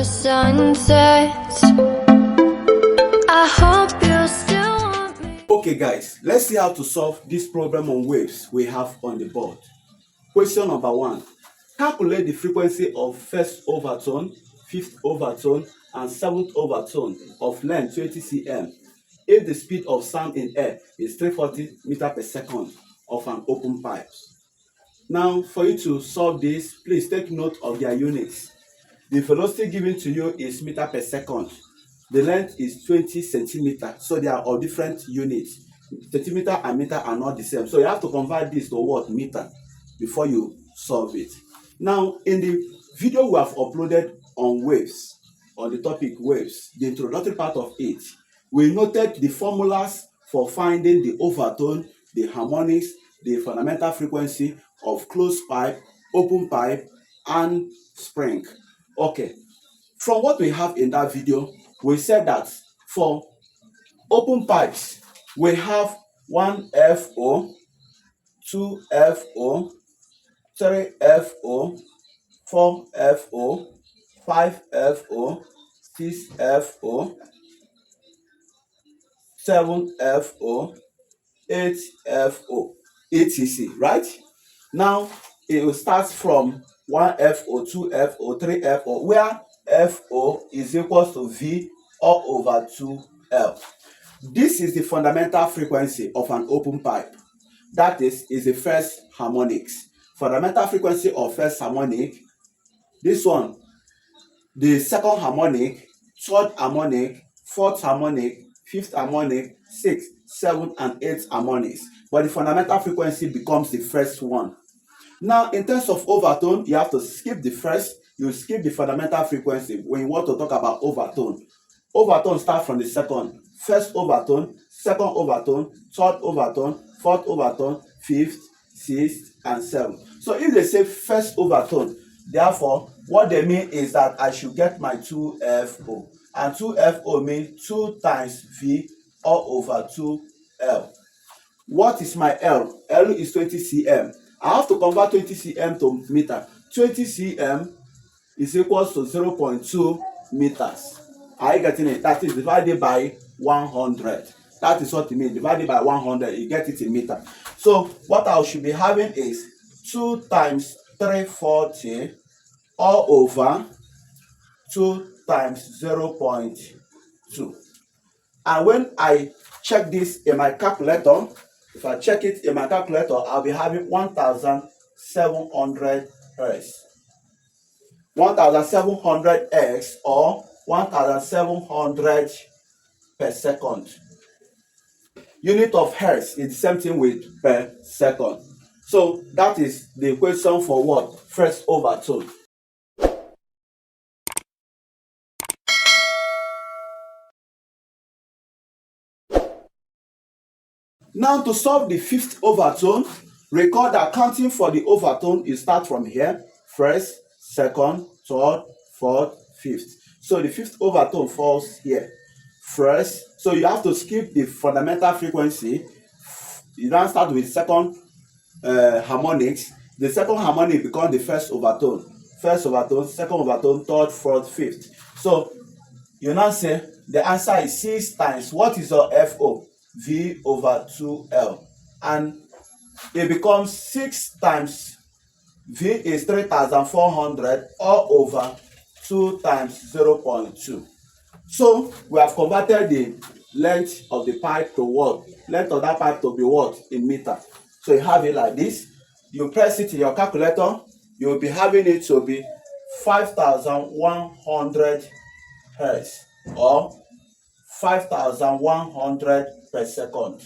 the sun sets. I hope you still want me. Okay guys, let's see how to solve this problem on waves we have on the board. Question number 1. Calculate the frequency of first overtone, fifth overtone, and seventh overtone of length 20 cm if the speed of sound in air is 340 meters per second of an open pipe. Now, for you to solve this, please take note of their units. The velocity given to you is meter per second. The length is 20 centimeters, so they are of different units. Centimeter and meter are not the same, so you have to convert this to what meter before you solve it. Now, in the video we have uploaded on waves, on the topic waves, the introductory part of it, we noted the formulas for finding the overtone, the harmonics, the fundamental frequency of closed pipe, open pipe, and spring. Okay, from what we have in that video, we said that for open pipes, we have 1 FO, 2 FO, 3 FO, 4 FO, 5 FO, 6 FO, 7 FO, 8 FO, etc. Right? Now, it will start from 1 FO, 2 FO, 3 FO, where FO is equal to V all over 2L. This is the fundamental frequency of an open pipe. That is the first harmonics. Fundamental frequency of first harmonic, this one, the second harmonic, third harmonic, fourth harmonic, fifth harmonic, sixth, seventh, and eighth harmonics. But the fundamental frequency becomes the first one. Now, in terms of overtone, you have to skip the first, you skip the fundamental frequency when you want to talk about overtone. Overtone starts from the second. First overtone, second overtone, third overtone, fourth overtone, fifth, sixth, and seventh. So if they say first overtone, therefore, what they mean is that I should get my 2FO. And 2FO means 2 times V all over 2L. What is my L? L is 20 cm. I have to convert 20 cm to meter. 20 cm is equal to 0.2 meters. Are you getting it? That is divided by 100. That is what it means. Divided by 100, you get it in meter. So what I should be having is 2 times 340 all over 2 times 0.2. And when I check this in my calculator, if I check it in my calculator, I'll be having 1,700 Hertz. 1,700 X or 1,700 per second. Unit of Hertz is the same thing with per second. So that is the equation for what? First overtone. Now, to solve the fifth overtone, recall that counting for the overtone, you start from here. First, second, third, fourth, fifth. So the fifth overtone falls here. First, so you have to skip the fundamental frequency. You don't start with second harmonics. The second harmonic becomes the first overtone. First overtone, second overtone, third, fourth, fifth. So you now say the answer is 6 times. What is your FO? V over 2L. And it becomes 6 times V is 3,400 all over 2 times 0.2. So we have converted the length of the pipe to what? Length of that pipe to be what? In meter. So you have it like this. You press it in your calculator. You will be having it to be 5,100 Hertz or 5,100 per second.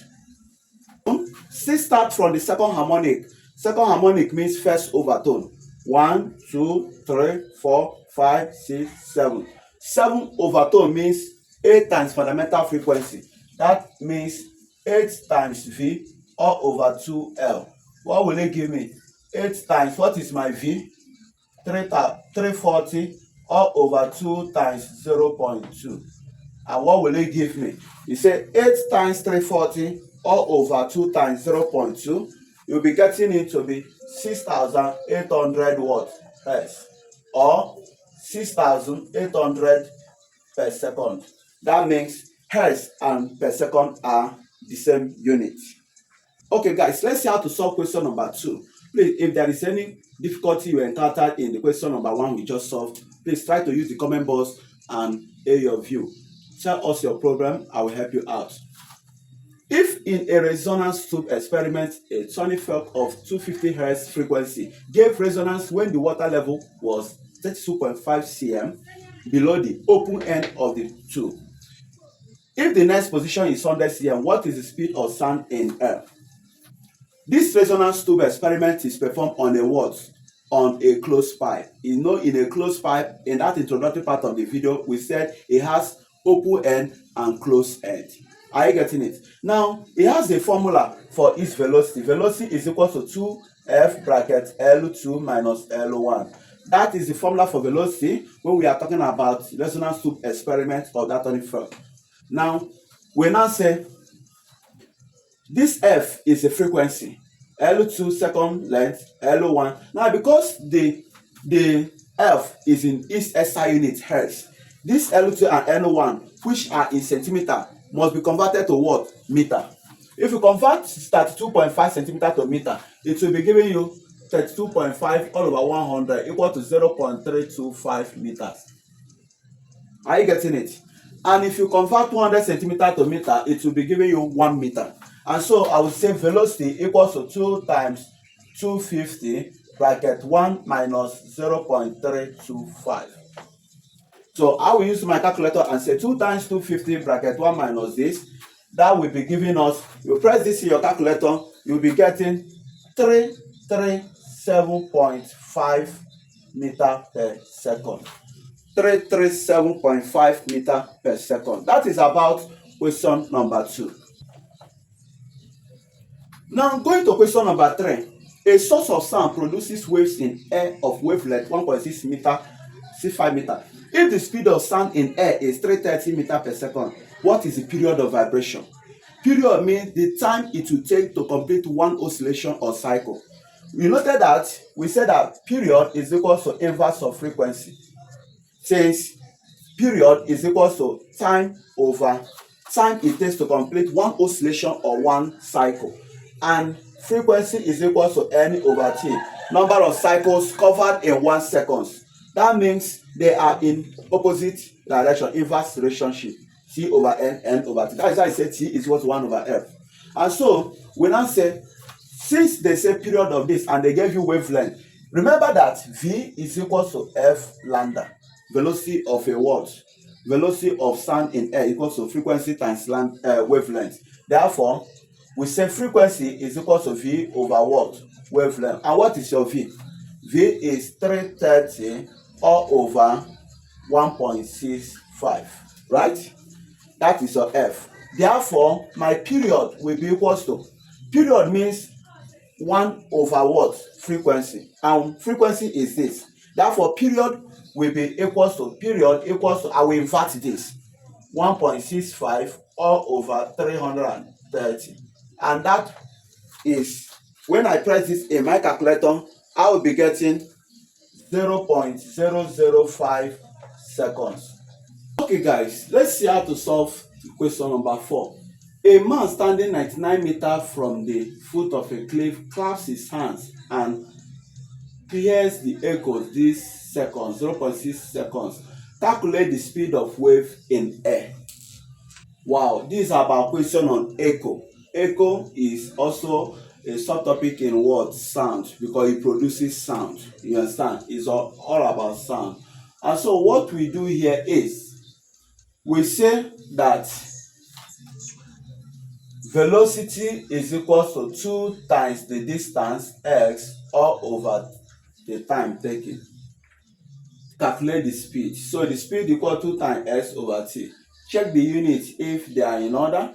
Still start from the second harmonic. Second harmonic means first overtone. 1, 2, 3, 4, 5, 6, 7. 7 overtone means 8 times fundamental frequency. That means 8 times V all over 2L. What will it give me? 8 times, what is my V? 340 all over 2 times 0.2. And what will it give me? You say 8 times 340 all over 2 times 0.2. You'll be getting it to be 6,800 watts Hertz or 6,800 per second. That means hertz and per second are the same unit. Okay guys, let's see how to solve question number 2. Please, if there is any difficulty you encountered in the question number 1 we just solved, please try to use the comment box and air your view. Tell us your problem, I will help you out. If in a resonance tube experiment, a sonic field of 250 Hz frequency gave resonance when the water level was 32.5 cm below the open end of the tube. If the next position is 100 cm, what is the speed of sound in air? This resonance tube experiment is performed on a what? On a closed pipe. You know, in a closed pipe, in that introductory part of the video, we said it has open end and closed end. Are you getting it? Now, it has a formula for its velocity. Velocity is equal to 2f bracket L2 minus L1. That is the formula for velocity when we are talking about resonance tube experiment or diatonic field. Now, we now say this f is a frequency, L2 second length, L1. Now, because the f is in its SI unit hertz, this L2 and L1, which are in centimeter, must be converted to what? Meter. If you convert 32.5 centimeter to meter, it will be giving you 32.5 all over 100 equal to 0.325 meters. Are you getting it? And if you convert 200 centimeter to meter, it will be giving you 1 meter. And so I would say velocity equals to 2 times 250 bracket 1 minus 0.325. So I will use my calculator and say 2 times 250 bracket 1 minus this. That will be giving us, you press this in your calculator, you'll be getting 337.5 meter per second. 337.5 meter per second. That is about question number 2. Now going to question number 3. A source of sound produces waves in air of wavelength 1.6 meter, 65 meter. If the speed of sound in air is 330 meter per second, what is the period of vibration? Period means the time it will take to complete one oscillation or cycle. We noted that we said that period is equal to inverse of frequency. Since period is equal to time over time it takes to complete one oscillation or one cycle, and frequency is equal to n over t, number of cycles covered in 1 second. That means they are in opposite direction, inverse relationship, t over n, n over t. That is why I say t is equal to 1 over f. And so we now say, since they say period of this and they gave you wavelength, remember that v is equal to f lambda, velocity of a what? Velocity of sound in air equals to frequency times wavelength. Therefore, we say frequency is equal to v over what? Wavelength. And what is your v? V is 330 all over 1.65, right? That is your f. Therefore, my period will be equal to, period means 1 over what? Frequency. And frequency is this. Therefore, period will be equal to, period equals to, I will invert this, 1.65 all over 330. And that is, when I press this in my calculator, I will be getting 0.005 seconds. Okay guys, let's see how to solve question number 4. A man standing 99 meters from the foot of a cliff claps his hands and hears the echoes this seconds, 0.6 seconds. Calculate the speed of wave in air. Wow, this is about question on echo. Echo is also a subtopic in what? Sound, because it produces sound. You understand? It's all about sound. And so what we do here is, we say that velocity is equal to 2 times the distance x all over the time taken. Calculate the speed. So the speed equal to 2 times s over t. Check the units if they are in order.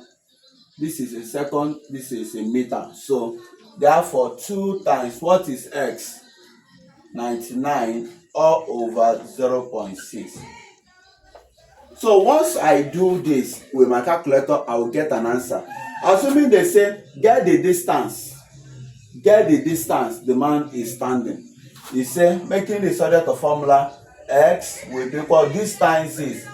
This is a second, this is a meter. So therefore 2 times what is x? 99 all over 0.6. So once I do this with my calculator, I will get an answer. Assuming they say get the distance the man is standing. He say, making the subject of formula x will be equal, this times is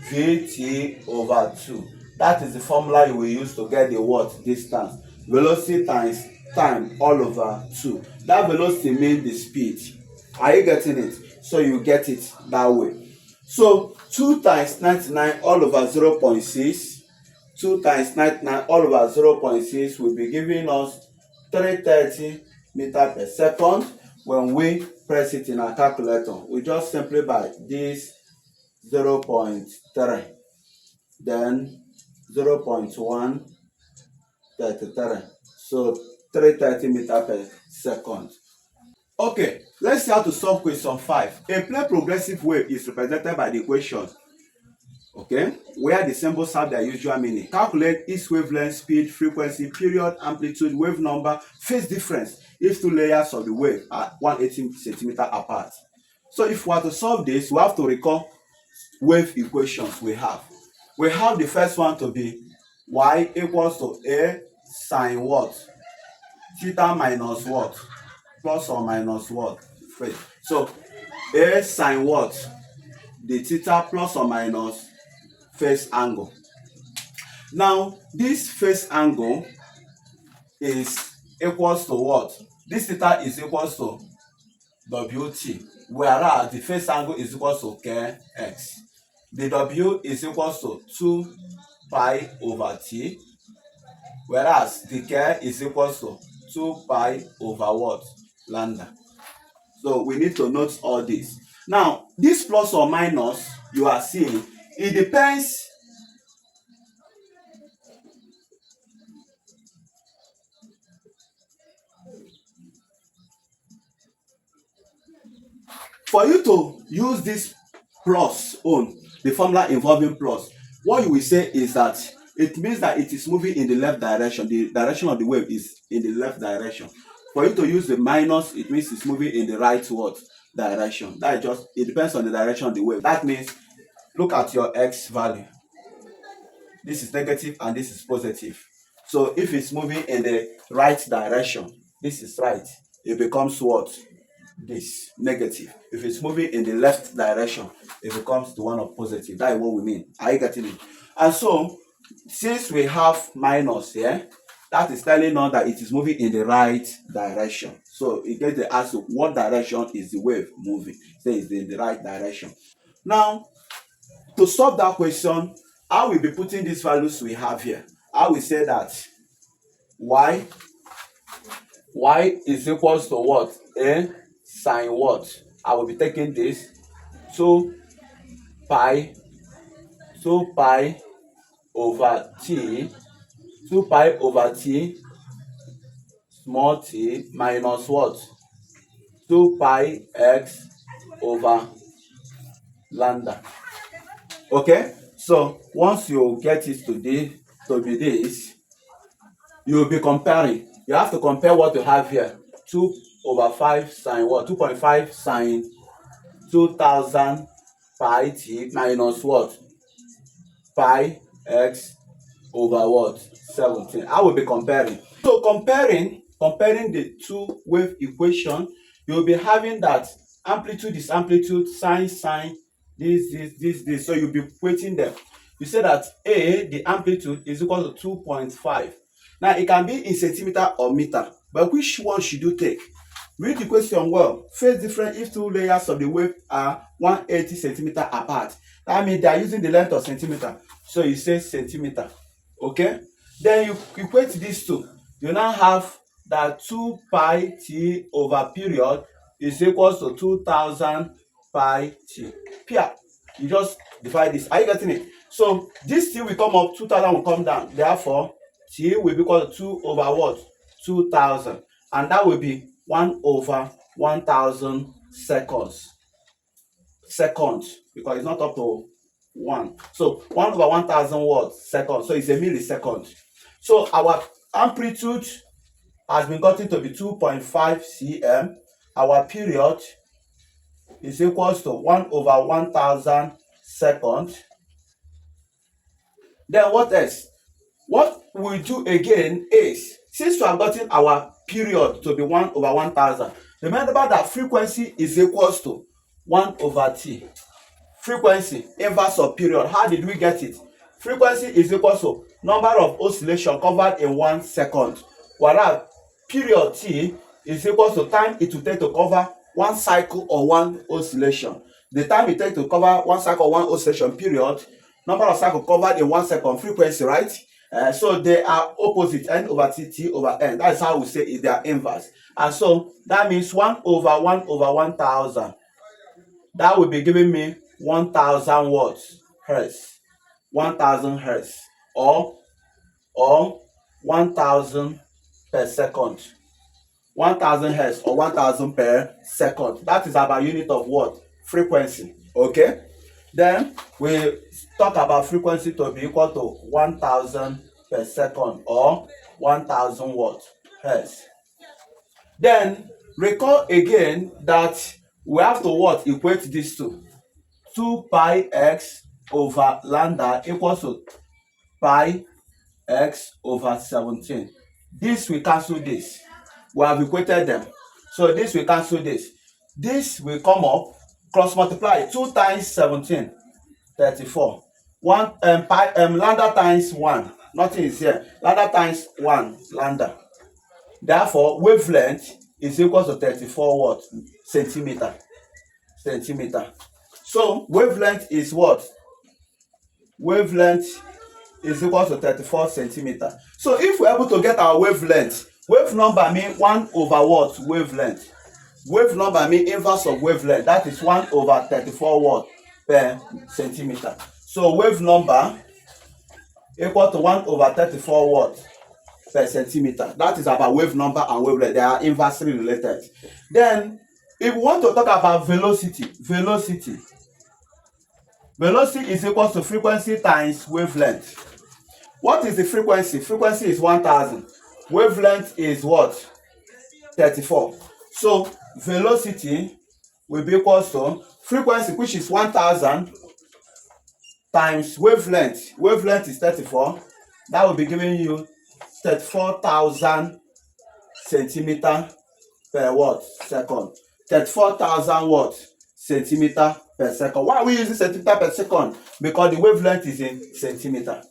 vt over 2. That is the formula you will use to get the what? Distance. Velocity times time all over 2. That velocity means the speed. Are you getting it? So you get it that way. So 2 times 99 all over 0.6. 2 times 99 all over 0.6 will be giving us 330 meter per second. When we press it in our calculator, we just simply by this 0.3, then 0.133, so 330 meter per second. Okay, let's see how to solve question 5. A plane progressive wave is represented by the equation, okay, where the symbols have their usual meaning. Calculate its wavelength, speed, frequency, period, amplitude, wave number, phase difference if two layers of the wave are 180 centimeter apart. So if we are to solve this, we have to recall wave equations we have. We have the first one to be y equals to a sine what? Theta minus what? Plus or minus what? So a sine what? The theta plus or minus phase angle. Now this phase angle is equals to what? This theta is equals to wt, whereas the phase angle is equals to kx. The w is equals to 2 pi over t, whereas the k is equals to 2 pi over what? Lambda. So we need to note all this. Now this plus or minus you are seeing, it depends for you to use this plus on the formula involving plus. What you will say is that it means that it is moving in the left direction. The direction of the wave is in the left direction. For you to use the minus, it means it's moving in the right what? Direction. That is just, it depends on the direction of the wave. That means look at your x value. This is negative and this is positive. So if it's moving in the right direction, this is right, it becomes what? This negative. If it's moving in the left direction, it becomes the one of positive. That is what we mean. Are you getting it? And so since we have minus here, that is telling us that it is moving in the right direction. So it gets the answer, what direction is the wave moving? So it's in the right direction. Now to solve that question, I will be putting these values we have here. I will say that y is equals to what? A sine what? I will be taking this 2 pi over t, 2 pi over t small t minus what? 2 pi x over lambda. Okay, so once you get it to be this, you will be comparing. You have to compare what you have here. 2 over 5 sine what? 2.5 sine 2000 pi t minus what? Pi x over what? 17. I will be comparing. So comparing the two wave equation, you will be having that amplitude is amplitude, sine, this. So you'll be equating them. You say that A, the amplitude is equal to 2.5. Now it can be in centimeter or meter, but which one should you take? Read the question well. Phase difference if two layers of the wave are 180 centimeter apart. That means they are using the length of centimeter. So you say centimeter. Okay? Then you equate these two. You now have that 2 pi t over period is equals to 2000 pi t. Here, you just divide this. Are you getting it? So this t will come up, 2000 will come down. Therefore, t will be equal to 2 over what? 2000. And that will be 1 over 1000 seconds. Seconds, because it's not up to 1. So 1 over 1000 what? Seconds. So it's a millisecond. So our amplitude has been gotten to be 2.5 cm. Our period is equals to 1 over 1000 seconds. Then what else? What we do again is, since we have gotten our period to be 1 over 1000, remember that frequency is equals to 1 over t. Frequency, inverse of period. How did we get it? Frequency is equal to number of oscillation covered in 1 second, whereas period t is equal to time it will take to cover 1 cycle or 1 oscillation. The time it takes to cover 1 cycle or 1 oscillation, period, number of cycles covered in 1 second, frequency, right? So they are opposite, n over t, t over n. That is how we say it, they are inverse. And so that means 1 over 1 over 1000. That will be giving me 1000 watts hertz, 1000 hertz, or 1000 per second, 1000 hertz or 1000 per second. That is our unit of what? Frequency. Okay, then we talk about frequency to be equal to 1000 per second or 1000 watts hertz. Then recall again that we have to what? Equate these two. 2 pi x over lambda equals to pi x over 17. This will cancel this. We have equated them. So this will cancel this. This will come up, cross multiply. 2 times 17, 34. Lambda times 1. Nothing is here. Lambda times 1, lambda. Therefore, wavelength is equal to 34 what? Centimeter. So wavelength is what? Wavelength is equal to 34 centimeter. So if we're able to get our wavelength, wave number mean 1 over what? Wavelength. Wave number mean inverse of wavelength. That is 1 over 34 watt per centimeter. So wave number equal to 1 over 34 watt per centimeter. That is about wave number and wavelength. They are inversely related. Then if we want to talk about velocity is equal to frequency times wavelength. What is the frequency? Frequency is 1000. Wavelength is what? 34. So velocity will be equal to frequency, which is 1000, times wavelength. Wavelength is 34. That will be giving you 34,000 centimeter per watt second. 34,000 watt centimeter per second. Why are we using centimeter per second? Because the wavelength is in centimeter.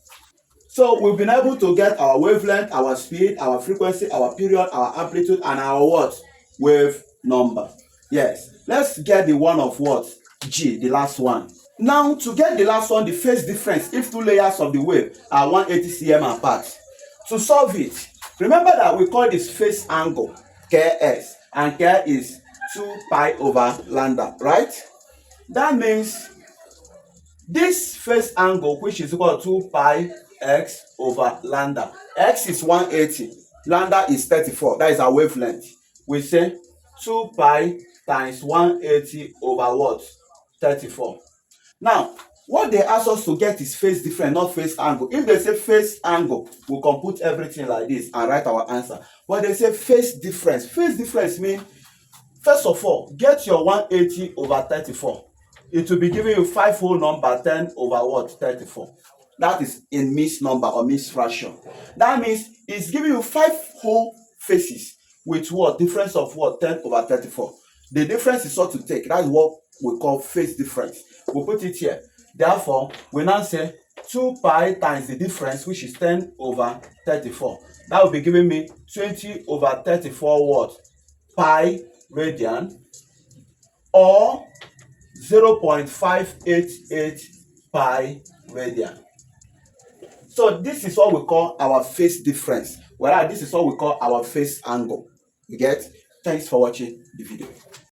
So we've been able to get our wavelength, our speed, our frequency, our period, our amplitude, and our what? Wave number. Yes. Let's get the one of what? G, the last one. Now, to get the last one, the phase difference, if two layers of the wave are 180 cm apart. To solve it, remember that we call this phase angle Ks, and K is 2 pi over lambda, right? That means this phase angle, which is equal to 2 pi x over lambda. X is 180, lambda is 34. That is our wavelength. We say 2 pi times 180 over what? 34. Now, what they ask us to get is phase difference, not phase angle. If they say phase angle, we can put everything like this and write our answer. But they say phase difference. Phase difference means, first of all, get your 180 over 34. It will be giving you 5 whole number, 10 over what? 34. That is in mixed number or mixed fraction. That means it's giving you 5 whole phases with what? Difference of what? 10 over 34. The difference is what to take. That's what we call phase difference. We'll put it here. Therefore, we now say 2 pi times the difference, which is 10 over 34. That will be giving me 20 over 34 what? Pi radian, or 0.588 pi radian. So this is what we call our phase difference, whereas this is what we call our phase angle. You get? Thanks for watching the video.